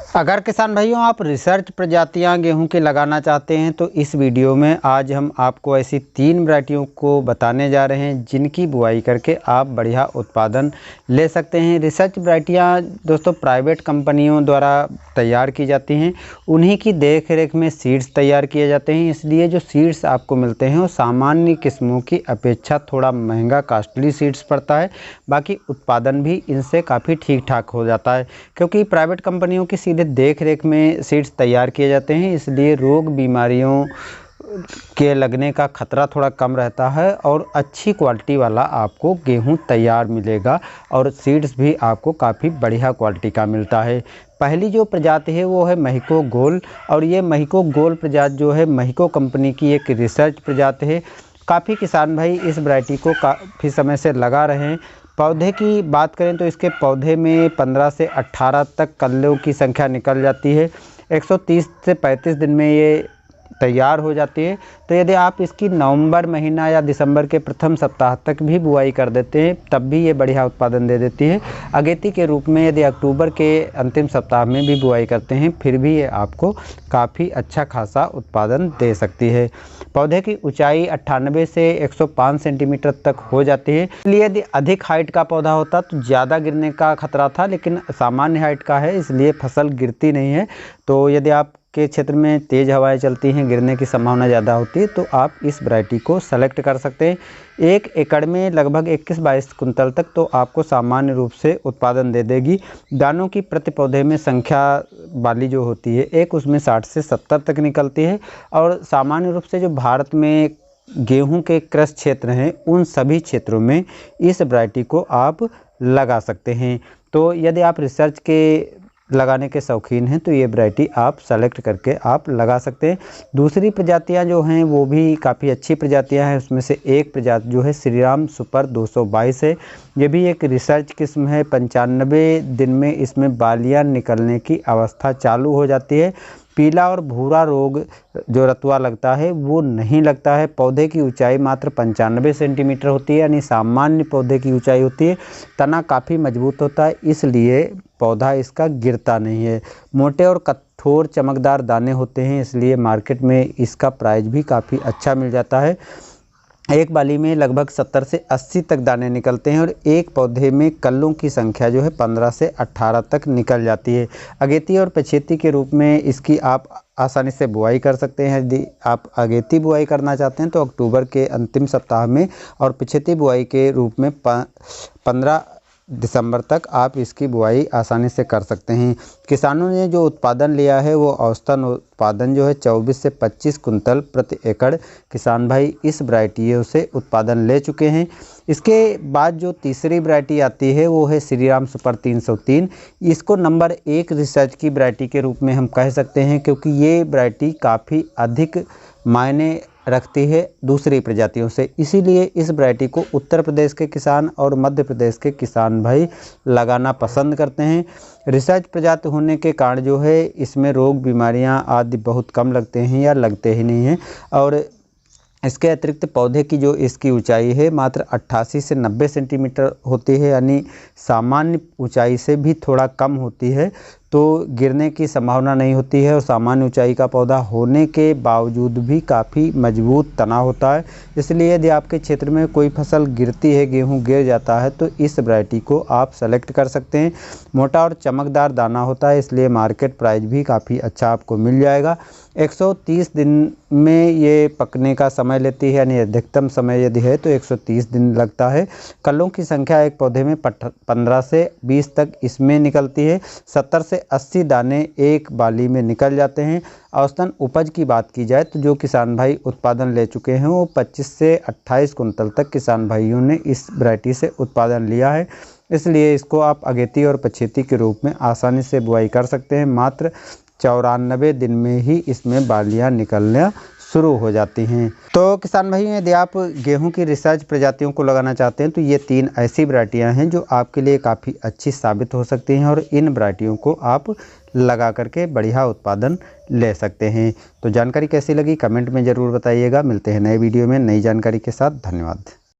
अगर किसान भाइयों आप रिसर्च प्रजातियां गेहूं की लगाना चाहते हैं तो इस वीडियो में आज हम आपको ऐसी 3 वैरायटियों को बताने जा रहे हैं जिनकी बुआई करके आप बढ़िया उत्पादन ले सकते हैं। रिसर्च वैरायटियां दोस्तों प्राइवेट कंपनियों द्वारा तैयार की जाती हैं, उन्हीं की देख रेख में सीड्स तैयार किए जाते हैं, इसलिए जो सीड्स आपको मिलते हैं वो सामान्य किस्मों की अपेक्षा थोड़ा महंगा कॉस्टली सीड्स पड़ता है। बाकी उत्पादन भी इनसे काफ़ी ठीक ठाक हो जाता है, क्योंकि प्राइवेट कंपनियों की सीधे देख रेख में सीड्स तैयार किए जाते हैं, इसलिए रोग बीमारियों के लगने का खतरा थोड़ा कम रहता है और अच्छी क्वालिटी वाला आपको गेहूं तैयार मिलेगा और सीड्स भी आपको काफ़ी बढ़िया क्वालिटी का मिलता है। पहली जो प्रजाति है वो है महिको गोल, और ये महिको गोल प्रजाति जो है महिको कंपनी की एक रिसर्च प्रजाति है। काफ़ी किसान भाई इस वैरायटी को काफ़ी समय से लगा रहे हैं। पौधे की बात करें तो इसके पौधे में 15 से 18 तक कल्लों की संख्या निकल जाती है। 130 से 35 दिन में ये तैयार हो जाती है। तो यदि आप इसकी नवंबर महीना या दिसंबर के प्रथम सप्ताह तक भी बुआई कर देते हैं तब भी ये बढ़िया उत्पादन दे देती है। अगेती के रूप में यदि अक्टूबर के अंतिम सप्ताह में भी बुआई करते हैं फिर भी ये आपको काफ़ी अच्छा खासा उत्पादन दे सकती है। पौधे की ऊंचाई 98 से 105 सेंटीमीटर तक हो जाती है, इसलिए यदि अधिक हाइट का पौधा होता तो ज़्यादा गिरने का खतरा था, लेकिन सामान्य हाइट का है इसलिए फसल गिरती नहीं है। तो यदि आप के क्षेत्र में तेज़ हवाएं चलती हैं, गिरने की संभावना ज़्यादा होती है, तो आप इस वैरायटी को सेलेक्ट कर सकते हैं। 1 एकड़ में लगभग 21-22 कुंतल तक तो आपको सामान्य रूप से उत्पादन दे देगी। दानों की प्रति पौधे में संख्या वाली जो होती है एक, उसमें 60 से 70 तक निकलती है। और सामान्य रूप से जो भारत में गेहूं के कृषि क्षेत्र हैं उन सभी क्षेत्रों में इस वैरायटी को आप लगा सकते हैं। तो यदि आप रिसर्च के लगाने के शौकीन हैं तो ये वैरायटी आप सेलेक्ट करके आप लगा सकते हैं। दूसरी प्रजातियां जो हैं वो भी काफ़ी अच्छी प्रजातियां हैं, उसमें से एक प्रजाति जो है श्रीराम सुपर 222 है। ये भी एक रिसर्च किस्म है। 95 दिन में इसमें बालियां निकलने की अवस्था चालू हो जाती है। पीला और भूरा रोग जो रतुआ लगता है वो नहीं लगता है। पौधे की ऊंचाई मात्र 95 सेंटीमीटर होती है, यानी सामान्य पौधे की ऊंचाई होती है। तना काफ़ी मजबूत होता है, इसलिए पौधा इसका गिरता नहीं है। मोटे और कठोर चमकदार दाने होते हैं, इसलिए मार्केट में इसका प्राइस भी काफ़ी अच्छा मिल जाता है। एक बाली में लगभग 70 से 80 तक दाने निकलते हैं और एक पौधे में कल्लों की संख्या जो है 15 से 18 तक निकल जाती है। अगेती और पछेती के रूप में इसकी आप आसानी से बुआई कर सकते हैं। यदि आप अगेती बुआई करना चाहते हैं तो अक्टूबर के अंतिम सप्ताह में, और पछेती बुआई के रूप में 15 दिसंबर तक आप इसकी बुआई आसानी से कर सकते हैं। किसानों ने जो उत्पादन लिया है वो औसतन उत्पादन जो है 24 से 25 कुंतल प्रति एकड़ किसान भाई इस वैरायटी से उत्पादन ले चुके हैं। इसके बाद जो तीसरी वैरायटी आती है वो है श्रीराम सुपर 303। इसको नंबर 1 रिसर्च की वैरायटी के रूप में हम कह सकते हैं, क्योंकि ये वैरायटी काफ़ी अधिक मायने रखती है दूसरी प्रजातियों से, इसीलिए इस वैरायटी को उत्तर प्रदेश के किसान और मध्य प्रदेश के किसान भाई लगाना पसंद करते हैं। रिसर्च प्रजाति होने के कारण जो है इसमें रोग बीमारियां आदि बहुत कम लगते हैं या लगते ही नहीं हैं। और इसके अतिरिक्त पौधे की जो इसकी ऊंचाई है मात्र 88 से 90 सेंटीमीटर होती है, यानी सामान्य ऊंचाई से भी थोड़ा कम होती है, तो गिरने की संभावना नहीं होती है। और सामान्य ऊंचाई का पौधा होने के बावजूद भी काफ़ी मजबूत तना होता है, इसलिए यदि आपके क्षेत्र में कोई फसल गिरती है, गेहूं गिर जाता है, तो इस वैरायटी को आप सेलेक्ट कर सकते हैं। मोटा और चमकदार दाना होता है, इसलिए मार्केट प्राइस भी काफ़ी अच्छा आपको मिल जाएगा। 130 दिन में ये पकने का समय लेती है, यानी अधिकतम समय यदि है तो 130 दिन लगता है। कल्लों की संख्या एक पौधे में 15 से 20 तक इसमें निकलती है। 70 से 80 दाने एक बाली में निकल जाते हैं। औसतन उपज की बात की जाए तो जो किसान भाई उत्पादन ले चुके हैं वो 25 से 28 कुंतल तक किसान भाइयों ने इस वैरायटी से उत्पादन लिया है, इसलिए इसको आप अगेती और पछेती के रूप में आसानी से बुआई कर सकते हैं। मात्र 94 दिन में ही इसमें बालियां निकलना शुरू हो जाती हैं। तो किसान भाइयों, यदि आप गेहूं की रिसर्च प्रजातियों को लगाना चाहते हैं तो ये 3 ऐसी वैरायटियां हैं जो आपके लिए काफ़ी अच्छी साबित हो सकती हैं, और इन वैरायटियों को आप लगा करके बढ़िया उत्पादन ले सकते हैं। तो जानकारी कैसी लगी कमेंट में ज़रूर बताइएगा। मिलते हैं नए वीडियो में नई जानकारी के साथ। धन्यवाद।